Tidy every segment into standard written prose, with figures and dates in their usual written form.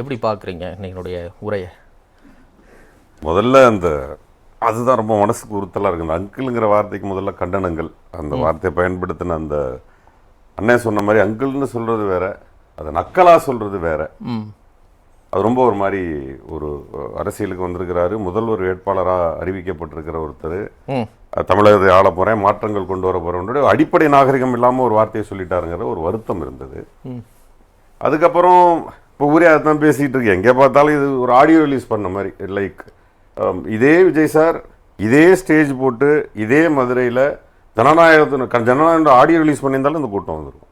எப்படி பார்க்குறீங்க என்னுடைய உரையை? முதல்ல அதுதான் ரொம்ப மனசுக்கு உறுத்தலாக இருக்குது. அந்த அங்கிள்ங்கிற வார்த்தைக்கு முதல்ல கண்டனங்கள். அந்த வார்த்தையை பயன்படுத்தின அந்த அண்ணன் சொன்ன மாதிரி அங்கிள்னு சொல்கிறது வேற, அதை நக்கலாக சொல்கிறது வேற. அது ரொம்ப ஒரு மாதிரி ஒரு அரசியலுக்கு வந்திருக்கிறாரு, முதல்வர் வேட்பாளராக அறிவிக்கப்பட்டிருக்கிற ஒருத்தர், தமிழகத்தை ஆள போகிறேன், மாற்றங்கள் கொண்டு வர போகிறேன், அடிப்படை நாகரிகம் இல்லாமல் ஒரு வார்த்தையை சொல்லிட்டாருங்கிற ஒரு வருத்தம் இருந்தது. அதுக்கப்புறம் இப்போ ஊரே அதான் பேசிகிட்டு இருக்கேன், எங்கே பார்த்தாலும் இது ஒரு ஆடியோ ரிலீஸ் பண்ண மாதிரி. லைக் இதே விஜய் சார் இதே ஸ்டேஜ் போட்டு இதே மதுரையில் ஜனநாயகத்தின் ஆடியோ ரிலீஸ் பண்ணியிருந்தாலும் இந்த கூட்டம் வந்துடும்.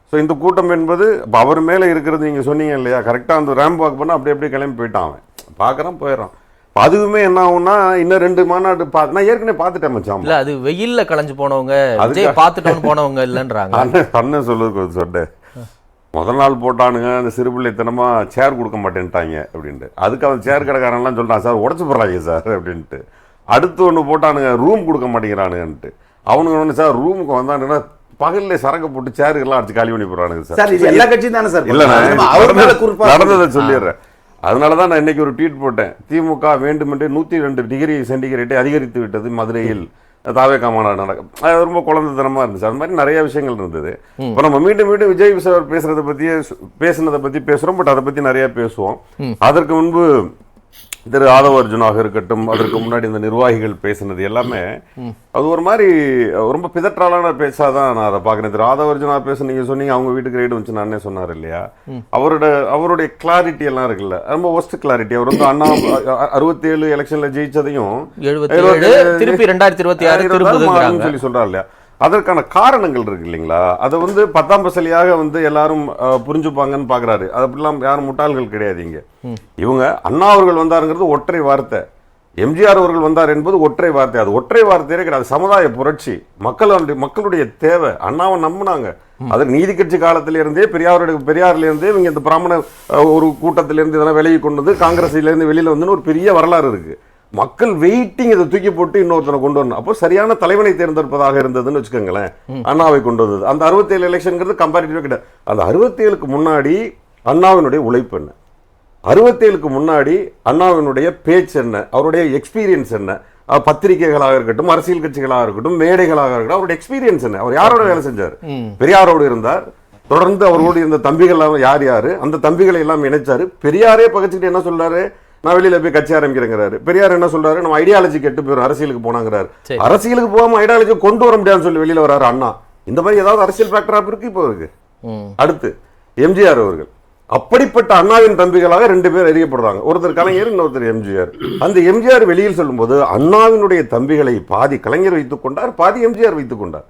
ஸோ இந்த கூட்டம் என்பது இப்போ அவர் மேலே இருக்கிறது நீங்கள் சொன்னீங்க இல்லையா, கரெக்டாக அந்த ரேம்ப் வாக் பண்ணால் அப்படியே கிளம்பி போயிட்டான், அவன் பார்க்குறான் போயிடறான். அதுவுமே என்ன ஆகும்னா இன்னும் 2 மாநாடு நான் ஏற்கனவே பார்த்துட்டேன் மச்சான். இல்லை அது வெயிலில் கலைஞ்சு போனவங்க, விஜய் பார்த்துட்டோன்னு போனவங்க இல்லைன்றாங்க. அண்ணன் சொல்லுறது சொன்னேன், முதல் நாள் போட்டானுங்க அந்த சிறுபிள்ளைத்தனமாக சேர் கொடுக்க மாட்டேன்ட்டாங்க அப்படின்ட்டு. அதுக்கு அவன் சேர் கடைக்காரன்லாம் சொல்லிட்டான், சார் உடச்சு போடுறாங்க சார் அப்படின்ட்டு. அடுத்து ஒன்று போட்டானுங்க ரூம் கொடுக்க மாட்டேங்கிறானுங்கன்ட்டு. அவனுங்க ஒன்று சார் ரூமுக்கு வந்தானுங்கன்னா பகல்ல சரக்கு போட்டு சேருக்கெல்லாம் அடிச்சு காலி பண்ணி போடுறானுங்க சார். எல்லா கட்சியும் தானே சார்? இல்லை நடந்ததை சொல்லிடுறேன். அதனால தான் நான் இன்னைக்கு ஒரு ட்வீட் போட்டேன், திமுக வேண்டுமென்றே 102 டிகிரி சென்டிகிரேட்டை அதிகரித்து விட்டது மதுரையில் தாவேகா மாநாடு நடக்கும். அது ரொம்ப குழந்தைத்தனமாக இருந்துச்சு. அது மாதிரி நிறைய விஷயங்கள் இருந்தது. இப்போ நம்ம மீண்டும் விஜய் சார் பேசுனதை பற்றி பேசுகிறோம், பட் அதை பற்றி நிறைய பேசுவோம். அதற்கு முன்பு திரு ஆதவ அர்ஜுனாக இருக்கட்டும், அதற்கு முன்னாடி இந்த நிர்வாகிகள் பேசினது எல்லாமே அது ஒரு மாதிரி ரொம்ப பிதற்றாலான பேச்சாதான் நான் அதை பார்க்குறேன். திரு ஆதவ அர்ஜுனா பேச நீங்க சொன்னீங்க அவங்க வீட்டுக்கு ரைடு வந்துச்சு நானே சொன்னார் இல்லையா, அவருடைய கிளாரிட்டி எல்லாம் இருக்குல்ல, ரொம்ப ஒஸ்ட் கிளாரிட்டி. அவர் வந்து அண்ணா 67 எலெக்ஷன்ல ஜெயிச்சதையும் திருப்பி 2026 சொல்லி சொல்றாரு இல்லையா, அதற்கான காரணங்கள் இருக்கு இல்லைங்களா. அதை வந்து 10ஆம் பசலியாக வந்து எல்லாரும் புரிஞ்சுப்பாங்கன்னு பாக்குறாரு. அது அப்படிலாம் யாரும் முட்டாள்கள் கிடையாது. இங்க இவங்க அண்ணா அவர்கள் வந்தாருங்கிறது ஒற்றை வார்த்தை, எம்ஜிஆர் அவர்கள் வந்தார் என்பது ஒற்றை வார்த்தை. அது ஒற்றை வார்த்தையே கிடையாது, சமுதாய புரட்சி, மக்களுடைய தேவை. அண்ணாவை நம்பினாங்க. அதுக்கு நீதி கட்சி காலத்திலிருந்தே பெரியாரில இருந்தே இவங்க இந்த பிராமண ஒரு கூட்டத்திலிருந்து இதெல்லாம் விலகி கொண்டு வந்து காங்கிரஸ்ல இருந்து வெளியில வந்து ஒரு பெரிய வரலாறு இருக்கு. மக்கள் வெயிட்டிங் இதை தூக்கி போட்டு இன்னொருத்தனை கொண்டு வரணும். அப்போ சரியான தலைவனை தேர்ந்தெடுப்பதாக இருந்ததுன்னு வச்சுக்கோங்களேன். அண்ணாவை கொண்டு வந்தது அந்த 67 எலெக்ஷன்ங்கிறது கம்பேரிட்டிவா கிடையாது. அந்த 67க்கு முன்னாடி அண்ணாவினுடைய உழைப்பு என்ன, 67க்கு முன்னாடி அண்ணாவினுடைய பேச்சு என்ன, அவருடைய எக்ஸ்பீரியன்ஸ் என்ன, பத்திரிகைகளாக இருக்கட்டும், அரசியல் கட்சிகளாக இருக்கட்டும், மேடைகளாக இருக்கட்டும், அவருடைய எக்ஸ்பீரியன்ஸ் என்ன, அவர் யாரோட வேலை செஞ்சார், பெரியாரோடு இருந்தார், தொடர்ந்து அவரோடு இருந்த தம்பிகள் யாரு அந்த தம்பிகளை எல்லாம் இணைச்சாரு. பெரியாரே பகச்சுக்கிட்டு என்ன சொல்றாரு, நான் வெளியில போய் கட்சி ஆரம்பிக்கிறேங்கிறாரு. பெரியார் என்ன சொல்றாரு, நம்ம ஐடியாலஜி கெட்டு போயிடும், அரசியலுக்கு போனாங்கிறாரு. அரசியலுக்கு போகாம ஐடியாலஜி கொண்டு வர முடியாதுன்னு சொல்லி வெளியில வராரு அண்ணா. இந்த மாதிரி ஏதாவது அரசியல் ஃபேக்டர் இருக்கு இப்போ இருக்கு. அடுத்து எம்ஜிஆர் அவர்கள், அப்படிப்பட்ட அண்ணாவின் தம்பிகளாக 2 பேர் அறியப்படுறாங்க, ஒருத்தர் கலைஞர், இன்னொருத்தர் எம்ஜிஆர். அந்த எம்ஜிஆர் வெளியில் சொல்லும் போது அண்ணாவினுடைய தம்பிகளை பாதி கலைஞர் வைத்துக் கொண்டார், பாதி எம்ஜிஆர் வைத்துக் கொண்டார்.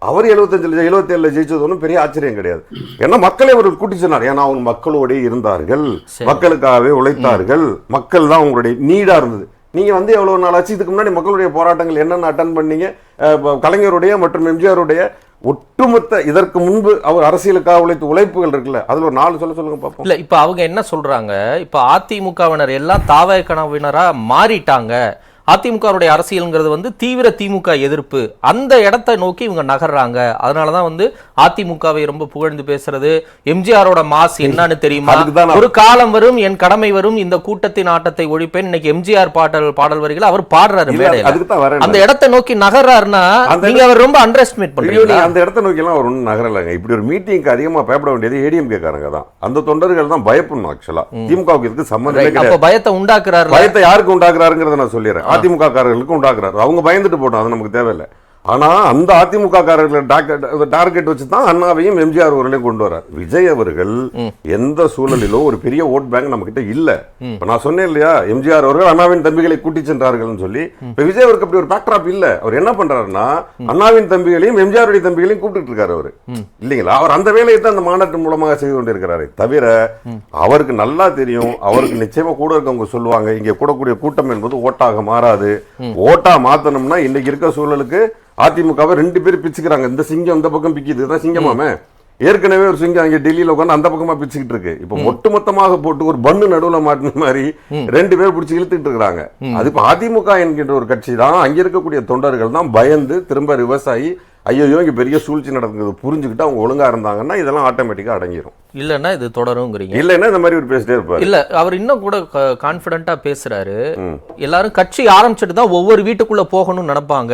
அவர் 77 ஜெயிச்சது ஒன்றும் பெரிய ஆச்சரியம் கிடையாது. ஏன்னா மக்களை அவர்கள் கூட்டி சொன்னார். ஏன்னா அவங்க மக்களோட இருந்தார்கள், மக்களுக்காகவே உழைத்தார்கள், மக்கள் தான் உங்களுடைய நீடா இருந்தது. நீங்க வந்து எவ்வளவு நாள் ஆச்சு, இதுக்கு முன்னாடி மக்களுடைய போராட்டங்கள் என்னென்ன அட்டன் பண்ணீங்க, கலைஞருடைய மற்றும் எம்ஜிஆருடைய ஒட்டுமொத்த இதற்கு முன்பு அவர் அரசியலுக்காக உழைத்த உழைப்புகள் இருக்குல்ல, அதுல ஒரு 4 சொல்லுங்க பாப்போம். இல்ல இப்ப அவங்க என்ன சொல்றாங்க, இப்ப அதிமுகவினர் எல்லாம் தாவேகனவினரா மாறிட்டாங்க, அதிமுகவுடைய அரசியல்ங்கிறது வந்து தீவிர திமுக எதிர்ப்பு, அந்த இடத்தை நோக்கி இவங்க நகர்றாங்க. அதனாலதான் வந்து அதிமுகவை ரொம்ப புகழ்ந்து பேசுறது, எம்ஜிஆரோட மாஸ் என்னன்னு தெரியுமா, ஒரு காலம் வரும் என் கடமை வரும், இந்த கூட்டத்தின் ஆட்டத்தை ஒழிப்பேன், இன்னைக்கு எம்ஜிஆர் பாடல் வரிகள் அவர் பாடுறாரு மேடையில. அந்த இடத்தை நோக்கி நகர்றாருன்னா நீங்க அவர் ரொம்ப அண்டர் எஸ்டிமேட் பண்றீங்க. அந்த இடத்தை நோக்கி எல்லாம் அவர் ஒன்றும் நகரலைங்க. இப்படி ஒரு மீட்டிங்க்கு அதிகமா பயப்பட வேண்டியது ஏடிஎம்கே காரங்க தான். அந்த தொண்டர்கள் தான் பயப்படணும். ஆக்சுவலா திமுகவுக்கு இதுக்கு சம்பந்தமே கிடையாது. பயத்தை உண்டாக்குறாரு. பயத்தை யாருக்கு உண்டாக்குறாருங்கிறத நான் சொல்லிடுறேன். அதிமுக காரர்களுக்கு உண்டாக்குறாரு. அவங்க பயந்துட்டு போட்டோம், அது நமக்கு தேவையில்லை. ஆனா அந்த அதிமுக காரர்களை டார்கெட் வச்சுதான் அண்ணாவையும் எம்ஜிஆர் அவர்களையும் கொண்டு வர்றார். விஜய் அவர்கள் எந்த சூழலிலும் ஒரு பெரிய ஓட் பேங்க் நம்ம கிட்ட இல்ல. இப்ப நான் சொன்னேன் இல்லையா, எம்ஜிஆர் அவர்கள் அண்ணாவின் தம்பிகளை கூட்டி சென்றார்கள் சொல்லி. இப்ப விஜய் அவருக்கு அப்படி ஒரு பேக்ட்ராப் இல்ல. அவர் என்ன பண்றாருன்னா அண்ணாவின் தம்பிகளையும் எம்ஜிஆருடைய தம்பிகளையும் கூப்பிட்டு இருக்காரு அவரு இல்லைங்களா. அவர் அந்த வேலையை தான் அந்த மாநாட்டு மூலமாக செய்து கொண்டிருக்கிறாரு. தவிர அவருக்கு நல்லா தெரியும், அவருக்கு நிச்சயமா கூட இருக்கவங்க சொல்லுவாங்க, இங்க கூடக்கூடிய கூட்டம் என்பது ஓட்டாக மாறாது. ஓட்டா மாத்தணும்னா இன்னைக்கு இருக்க சூழலுக்கு அதிமுகவை 2 பேர் பிச்சுக்கிறாங்க. இந்த சிங்கம் இந்த பக்கம் பிக்குது, இதுதான் சிங்கமாமே. ஏற்கனவே ஒரு சிங்கம் அங்கே டெல்லியில உட்காந்து அந்த பக்கமா பிச்சுக்கிட்டு இருக்கு. இப்ப ஒட்டுமொத்தமாக போட்டு ஒரு பண்ணு நடுவுல மாட்டின மாதிரி 2 பேர் பிடிச்சி இழுத்துட்டு இருக்காங்க. அது இப்ப அதிமுக என்கின்ற ஒரு கட்சி தான், அங்க இருக்கக்கூடிய தொண்டர்கள் தான் பயந்து திரும்ப ரிவர்ஸ் ஆகி ஐயோ இங்க பெரிய சூழ்ச்சி நடக்குது புரிஞ்சுக்கிட்டு அவங்க ஒழுங்கா இருந்தாங்கன்னா இதெல்லாம் ஆட்டோமேட்டிக்கா அடங்கிடும். இல்லன்னா இது தொடருங்கிறீங்க. இல்லைன்னா இந்த மாதிரி ஒரு பேசிட்டே இருப்பாரு. இல்ல அவர் இன்னும் கூட கான்பிடண்டா பேசுறாரு. எல்லாரும் கட்சி ஆரம்பிச்சுட்டு தான் ஒவ்வொரு வீட்டுக்குள்ள போகணும்னு நினைப்பாங்க.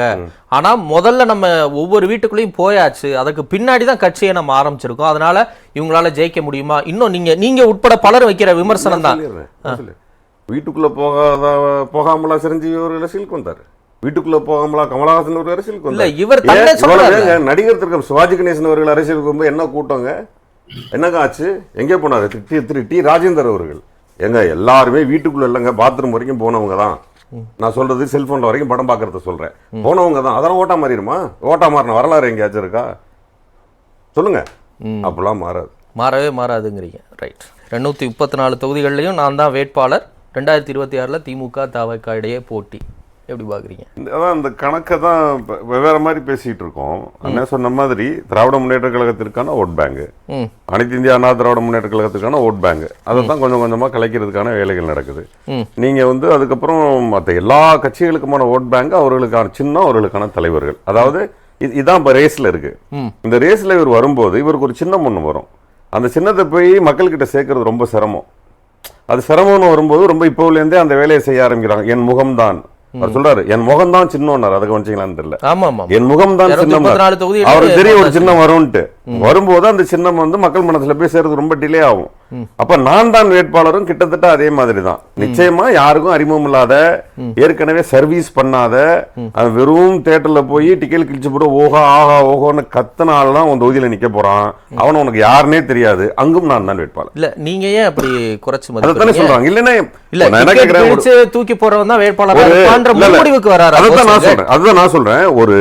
ஆனா முதல்ல நம்ம ஒவ்வொரு வீட்டுக்குள்ளேயும் போயாச்சு, அதுக்கு பின்னாடி தான் கட்சியை நம்ம ஆரம்பிச்சிருக்கோம். அதனால இவங்களால ஜெயிக்க முடியுமா? இன்னும் நீங்க உட்பட பலர் வைக்கிற விமர்சனம் தான். வீட்டுக்குள்ள போகாமலா சிரஞ்சீவி ஒரு அரசியலுக்கு வந்தாரு, வீட்டுக்குள்ள போகாமலா கமலஹாசன் ஒரு அரசியலுக்கு வந்தாரு. இவர் நடிகர் திரு சிவாஜி கணேசன் அவர்கள் அரசியலுக்கு வரும்போது என்ன கூட்டங்க, என்னங்க ஆச்சு, எங்கே போனாரு? திரு டி ராஜேந்தர் அவர்கள் எங்க எல்லாருமே வீட்டுக்குள்ள இல்லைங்க, பாத்ரூம் வரைக்கும் போனவங்க தான். நான் சொல்றது செல்போன்ல வரைக்கும் படம் பார்க்கறத சொல்றேன், போனவங்க தான். அதெல்லாம் ஓட்டா மாறிடுமா? ஓட்டா மாறின வரலாறு எங்கேயாச்சும் இருக்கா சொல்லுங்க? அப்பெல்லாம் மாறவே மாறாதுங்கிறீங்க. ரைட். 234 தொகுதிகளிலையும் நான் தான் வேட்பாளர். 2026 திமுக தவிக இடையே போட்டி எப்படி பாக்குறீங்க? அதான் இந்த கணக்கை தான் வெவ்வேறு மாதிரி பேசிட்டு இருக்கோம். என்ன சொன்ன மாதிரி திராவிட முன்னேற்ற கழகத்திற்கான ஓட் பேங்க், அனைத்து இந்திய அண்ணா திராவிட முன்னேற்ற கழகத்திற்கான ஓட் பேங்க், அதை தான் கொஞ்சம் கொஞ்சமா கலைக்கிறதுக்கான வேலைகள் நடக்குது. நீங்க அதுக்கப்புறம் மற்ற எல்லா கட்சிகளுக்குமான ஓட் பேங்க், அவர்களுக்கான சின்னம், அவர்களுக்கான தலைவர்கள். அதாவது இதுதான் இப்ப ரேஸ்ல இருக்கு. இந்த ரேஸ்ல இவர் வரும்போது இவருக்கு ஒரு சின்னம் ஒண்ணு வரும். அந்த சின்னத்தை போய் மக்கள்கிட்ட சேர்க்கறது ரொம்ப சிரமம். அது சிரமம்னு வரும்போது ரொம்ப இப்போலேருந்தே அந்த வேலையை செய்ய ஆரம்பிக்கிறாங்க. என் முகம்தான் அவர் சொல்றாரு, என் முகம் தான் சின்னம்னாரு. அதை கவனிச்சீங்களான்னு தெரியல. என் முகம் தான் சின்னம், அவருக்கு தெரியும் ஒரு சின்னம் வரும்ட்டு. வரும்போது அந்த சின்னம் மக்கள் மனசுல போய் சேர்றது ரொம்ப டிலே ஆகும். அப்ப நான் தான் வேட்பாளரும் கிட்டத்தட்ட அதே மாதிரி தான். நிச்சயமா யாருக்கும் அறிமுகம் இல்லாத, ஏற்கனவே சர்வீஸ் பண்ணாத, வெறும் தியேட்டர்ல போய் டிக்கெட் கிழிச்சு போட்டு ஓஹா ஆஹா ஓஹோன்னு கத்தனால தான் உன் தொகுதியில நிக்க போறான், அவன் உனக்கு யாருன்னே தெரியாது, அங்கும் நான் தான் வேட்பாளர். இல்ல நீங்க ஏன் அப்படி குறைச்சு அதான் சொல்றாங்க. இல்லன்னா தூக்கி போறவன் தான் வேட்பாளர் முடிவுக்கு வராரு. அதுதான் நான் சொல்றேன். ஒரு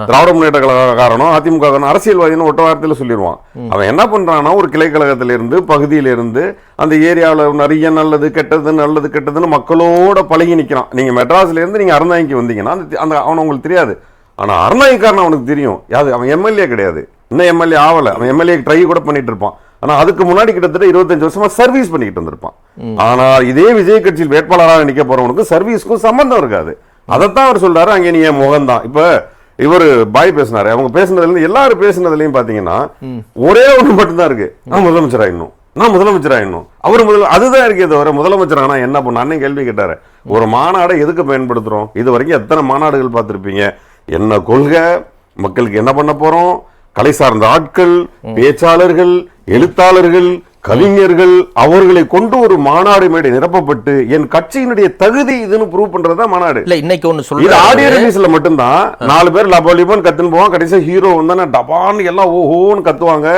திராவிட முன்னேற்ற கழகக்காரனோ அதிமுக அரசியல்வாதின்னு ஒட்ட வார்த்தையில சொல்லிடுவான். அவன் என்ன பண்றான்னா ஒரு கிளை கழகத்திலிருந்து பகுதியிலிருந்து அந்த ஏரியாவில் நிறைய நல்லது கெட்டதுன்னு மக்களோட பழகி நிக்கிறான். நீங்க மெட்ராஸ்ல இருந்து நீங்க அறந்தாங்கிக்கு வந்தீங்கன்னா அந்த அவன் உங்களுக்கு தெரியாது. ஆனா அறந்தாங்கிக்காரன் அவனுக்கு தெரியும். யாது அவன் எம்எல்ஏ கிடையாது, இன்னும் எம்எல்ஏ ஆகல. அவன் எம்எல்ஏ ட்ரை கூட பண்ணிட்டு இருப்பான். ஆனா அதுக்கு முன்னாடி கிட்டத்தட்ட 25 வருஷமா சர்வீஸ் பண்ணிக்கிட்டு இருந்திருப்பான். ஆனா இதே விஜய் கட்சியில் வேட்பாளராக நிக்க போறவனுக்கு சர்வீஸ்க்கும் சம்பந்தம் இருக்காது. அதைத்தான் அவர் சொல்றாரு, அங்கே நீ என் முகம் தான். இப்ப இவர் பாய் பேசினாரு, அவங்க பேசினதுல இருந்து எல்லாரும் பேசினதுலயும் பாத்தீங்கன்னா ஒரே ஒண்ணு மட்டும்தான் இருக்கு, நான் முதலமைச்சராயிடணும். அவர் அதுதான் இருக்கே தவிர முதலமைச்சர் ஆனா என்ன பண்ண? அண்ணன் கேள்வி கேட்டாரு, ஒரு மாநாடை எதுக்கு பயன்படுத்துறோம்? இது வரைக்கும் எத்தனை மாநாடுகள் பார்த்திருப்பீங்க? என்ன கொள்கை, மக்களுக்கு என்ன பண்ண போறோம், கலை சார்ந்த ஆட்கள், பேச்சாளர்கள், எழுத்தாளர்கள், கவிஞர்கள், அவர்களை கொண்டு ஒரு மாநாடு மேடை நிரப்பப்பட்டு என் கட்சியினுடைய தகுதி இதுன்னு ப்ரூவ் பண்றதா மாநாடு. இல்ல இன்னைக்கு ஒண்ணு சொல்ல, இது ஆடியோ ரிலீஸ்ல மட்டும்தான் 4 பேர் லபலிபன் கத்துன்னு போவான், கடைசியா ஹீரோ வந்தானே டபான்னு எல்லாம் ஓஹோன்னு கத்துவாங்க.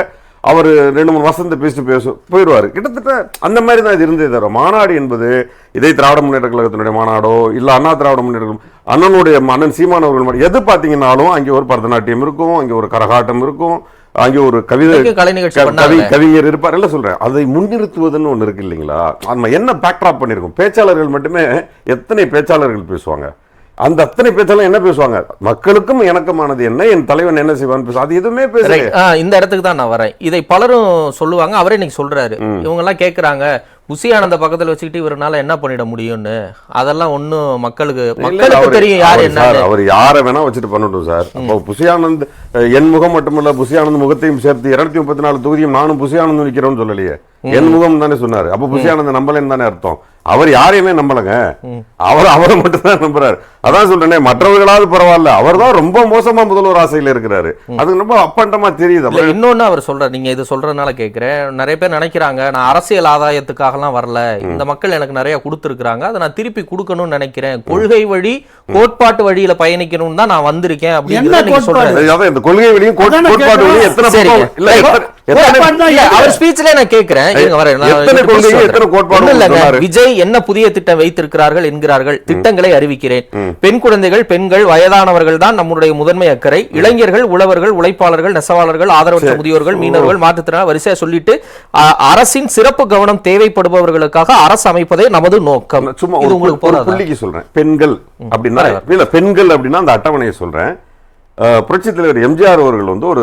அவர் 2-3 வசந்த பேசிட்டு போயிடுவாரு. கிட்டத்தட்ட அந்த மாதிரி தான் இது இருந்தே தவிர மாநாடு என்பது இதே திராவிட முன்னேற்ற கழகத்தினுடைய மாநாடோ இல்ல அண்ணா திராவிட முன்னேற்ற அண்ணனுடைய அண்ணன் சீமான் அவர்கள் எது பாத்தீங்கன்னாலும் அங்கே ஒரு பரதநாட்டியம் இருக்கும், அங்கே ஒரு கரகாட்டம் இருக்கும், அங்கே ஒரு கவிஞர் இருப்பார். எல்லாம் சொல்றேன், அதை முன்னிறுத்துவதுன்னு ஒண்ணு இருக்கு இல்லைங்களா? நம்ம என்ன பேக்ட்ராப் பண்ணிருக்கோம்? பேச்சாளர்கள் மட்டுமே எத்தனை பேச்சாளர்கள் பேசுவாங்க, அந்த அத்தனை பேச்சாளர் என்ன பேசுவாங்க? மக்களுக்கும் எனக்குமானது என்ன, என் தலைவன் என்ன செய்வான்னு பேசுவாங்க. அது எதுவுமே பேச. இந்த இடத்துக்கு தான் நான் வரேன். இதை பலரும் சொல்லுவாங்க, அவரே இன்னைக்கு சொல்றாரு. இவங்க எல்லாம் கேட்கறாங்க, புசியானந்த பக்கத்துல வச்சுக்கிட்டு இவரால என்ன பண்ணிட முடியும்னு. அதெல்லாம் ஒண்ணும் மக்களுக்கு தெரியும் யாரு என்ன. அவர் யாரை வேணா வச்சுட்டு பண்ணட்டும் சார். அப்போ புசியானந்த் என் முகம் மட்டுமல்ல, புசியானந்த் முகத்தையும் சேர்த்து 234 தொகுதியும் நானும் புசியானந்த் நிக்கிறோம்னு சொல்லலையே, என் முகம் தானே சொன்னாரு. அப்ப புசியானந்த் நம்பலன்னு தானே அர்த்தம். அவர் யாரையுமே நம்பலங்க, அவரை மட்டும் தான் நம்புறாரு. அதான் சொல்றேனே, மற்றவர்களாவது பரவாயில்ல, அவர் தான் ரொம்ப மோசமா முதல்வர் ஆசையில இருக்கிறாரு. அது ரொம்ப அப்பண்டமா தெரியுது. இன்னொன்னு அவர் சொல்றாரு, நீங்க இது சொல்றதுனால கேட்கிறேன், நிறைய பேர் நினைக்கிறாங்க நான் அரசியல் ஆதாயத்துக்காக வரல, இந்த மக்கள் எனக்கு நிறைய கொடுத்திருக்காங்க, அதை நான் திருப்பி கொடுக்கணும்னு நினைக்கிறேன், கொள்கை வழி கோட்பாட்டு வழியில பயணிக்கணும்னு தான் நான் வந்திருக்கேன் அப்படின்னு சொல்றாரு. இந்த கொள்கை வழியும் கோட்பாட்டு வழியும் அவர் ஸ்பீச்ல நான் கேட்கிறேன், விஜய் என்ன புதிய திட்டம் வைத்திருக்கிறார்கள் என்கிறார்கள், திட்டங்களை அறிவிக்கிறேன். பெண் குழந்தைகள், பெண்கள், வயதானவர்கள் தான் நம்முடைய முதன்மை அக்கறை, இளைஞர்கள், உழவர்கள், உழைப்பாளர்கள், நெசவாளர்கள், ஆதரவற்ற முதியோர்கள், மீனவர்கள், மாற்றுத்திறனாளி, வரிசையா சொல்லிட்டு அரசின் சிறப்பு கவனம் தேவைப்படுபவர்களுக்காக அரசு அமைப்பதே நமது நோக்கம். சும்மா புள்ளிக்கு சொல்றேன், பெண்கள் அப்படின்னா இல்ல, பெண்கள் அப்படின்னா அந்த அட்டவணையை சொல்றேன். புரட்சி தலைவர் எம்ஜிஆர் அவர்கள் ஒரு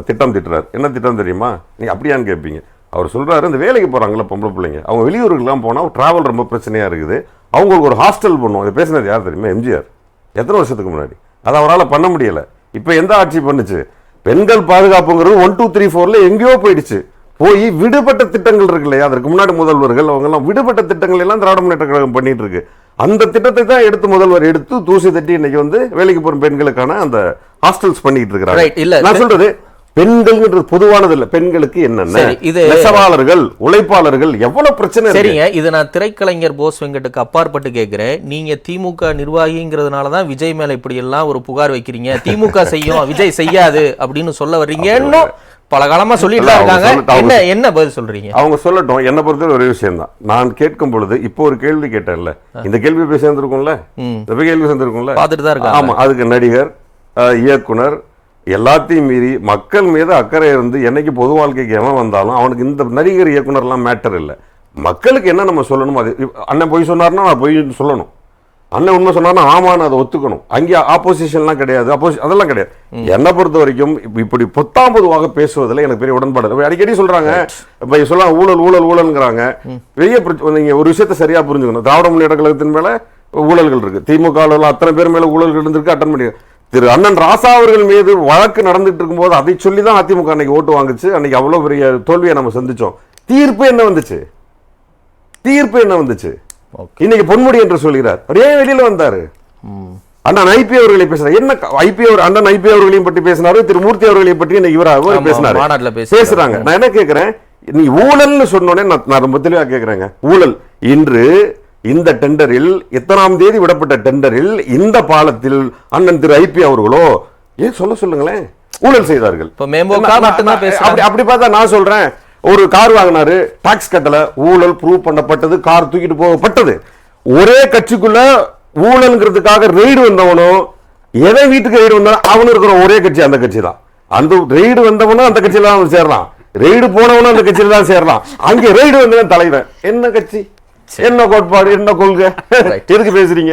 திட்டம் திட்டுறாரு. என்ன திட்டம் தெரியுமா? நீங்க அப்படியான்னு கேட்பீங்க. அவர் சொல்றாரு, இந்த வேலைக்கு போறாங்களா பொம்பளை பிள்ளைங்க, அவங்க வெளியூருக்குலாம் போனா டிராவல் ரொம்ப பிரச்சனையா இருக்குது, அவங்களுக்கு ஒரு ஹாஸ்டல் பண்ணுவோம். இதை பேசினது யார் தெரியுமா? எம்ஜிஆர். எத்தனை வருஷத்துக்கு முன்னாடி. அதை அவரால் பண்ண முடியல. இப்ப எந்த ஆட்சி பண்ணுச்சு? பெண்கள் பாதுகாப்புங்கிறது 1, 2, 3, 4ல எங்கேயோ போயிடுச்சு. போய் விடுபட்ட திட்டங்கள் இருக்கு இல்லையா, அதற்கு முன்னாடி முதல்வர்கள் அவங்க எல்லாம் விடுபட்ட திட்டங்கள் எல்லாம் திராவிட முன்னேற்ற கழகம் பண்ணிட்டு இருக்கு. அந்த திட்டத்தை தான் எடுத்து முதல்வர் எடுத்து தூசி தட்டி இன்னைக்கு வந்து வேலைக்கு போற பெண்களுக்கான அந்த ஹாஸ்டல்ஸ் பண்ணிட்டு இருக்காங்க. நான் சொல்றது பெண்கள் பொதுவானது இல்ல, பெண்களுக்கு என்னென்ன நெசவாளர்கள், உழைப்பாளர்கள் எவ்வளவு பிரச்சனை. சரிங்க, இது நான் திரைக்கலைஞர் போஸ் வெங்கட்டுக்கு அப்பாற்பட்டு கேட்கிறேன். நீங்க திமுக நிர்வாகிங்கிறதுனாலதான் விஜய் மேல இப்படி எல்லாம் ஒரு புகார் வைக்கிறீங்க, திமுக செய்யும் விஜய் செய்யாது அப்படின்னு சொல்ல வர்றீங்க. இன்னும் பல காலமா சொல்லிட்டு இருக்காங்க. என்ன பதில் சொல்றீங்க? அவங்க சொல்லட்டும். என்ன பொறுத்தவரை ஒரு விஷயம் தான் நான் கேட்கும் பொழுது, இப்போ ஒரு கேள்வி கேட்டேன்ல, இந்த கேள்வி போய் சேர்ந்திருக்கும்ல, இந்த கேள்வி சேர்ந்திருக்கும்ல, பார்த்துட்டு தான் இருக்காங்க. ஆமா, அதுக்கு நடிகர், இயக்குனர் எல்லாத்தையும் மீறி மக்கள் மீது அக்கறை இருந்து என்னைக்கு பொது வாழ்க்கைக்கு எவன் வந்தாலும் அவனுக்கு இந்த நடிகர் இயக்குனர்லாம் மேட்டர் இல்லை. மக்களுக்கு என்ன நம்ம சொல்லணும், அது அண்ணன் பொய் சொன்னார்னா நான் பொய் சொல்லணும், அண்ணன் உண்மை சொன்னார்னா ஆமான்னு அதை ஒத்துக்கணும். அங்கே ஆப்போசிஷன்லாம் கிடையாது, அதெல்லாம் கிடையாது. என்னை பொறுத்த வரைக்கும் இப்படி பொத்தாம் பொதுவாக பேசுவதில் எனக்கு பெரிய உடன்பாடு. அடிக்கடி சொல்றாங்க, இப்ப சொல்றாங்க ஊழல் ஊழல் ஊழல்ங்கிறாங்க. பெரிய நீங்க ஒரு விஷயத்தை சரியா புரிஞ்சுக்கணும். திராவிட முன்னேற்ற கழகத்தின் மேல ஊழல்கள் இருக்கு, திமுக அத்தனை பேர் மேல ஊழல்கள் இருந்திருக்கு. அட்டன் பண்ணி திரு அண்ணன் ராசா அவர்கள் மீது வழக்கு நடந்துட்டு இருக்கும்போது அதை சொல்லி தான் அதிமுக அன்னைக்கு ஓட்டு வாங்குச்சு. அன்னைக்கு அவ்வளவு பெரிய தோல்வியை நம்ம சந்திச்சோம். தீர்ப்பு என்ன வந்துச்சு? இன்னைக்கு பொன்முடி என்று சொல்கிறார். ஏன் வெளியில வந்தாரு? அண்ணன் ஐபி அவர்களை பேசுறாரு. என்ன அண்ணன் ஐபி அவர்களையும் பற்றி பேசினாரு, திரு மூர்த்தி அவர்களையும் பற்றி இவர் பேசினாரு, பேசுறாங்க. நான் என்ன கேட்கிறேன், நீ ஊழல்னு சொன்னோன்னே நான் ரொம்ப தெளிவா கேட்கிறேங்க. ஊழல் இன்று இந்த டெண்டரில் எத்தனாம் தேதி விடப்பட்ட டெண்டரில் இந்த பாலத்தில் அண்ணன் திரு ஐபி அவர்களோ ஏன் சொல்லுங்களேன் ஊழல் செய்தார்கள். அப்படி பார்த்தா நான் சொல்றேன், ஒரு கார் வாங்கினாரு, டாக்ஸ் கட்டல, ஊழல் ப்ரூவ் பண்ணப்பட்டது, கார் தூக்கிட்டு போகப்பட்டது. ஒரே கட்சிக்குள்ள ஊழல்ங்கிறதுக்காக ரெய்டு வந்தவனோ எதை வீட்டுக்கு ரெய்டு வந்தாலும் அவனு இருக்கிற ஒரே கட்சி அந்த கட்சி தான். அந்த ரெய்டு வந்தவனும் அந்த கட்சியில தான் சேரலாம், ரெய்டு போனவனும் அந்த கட்சியில தான் சேரலாம். அங்கே ரெய்டு வந்தவன் தலைவன் என்ன கட்சி, என்ன கோட்பாடு, என்ன கொள்கை, எதுக்கு பேசுறீங்க?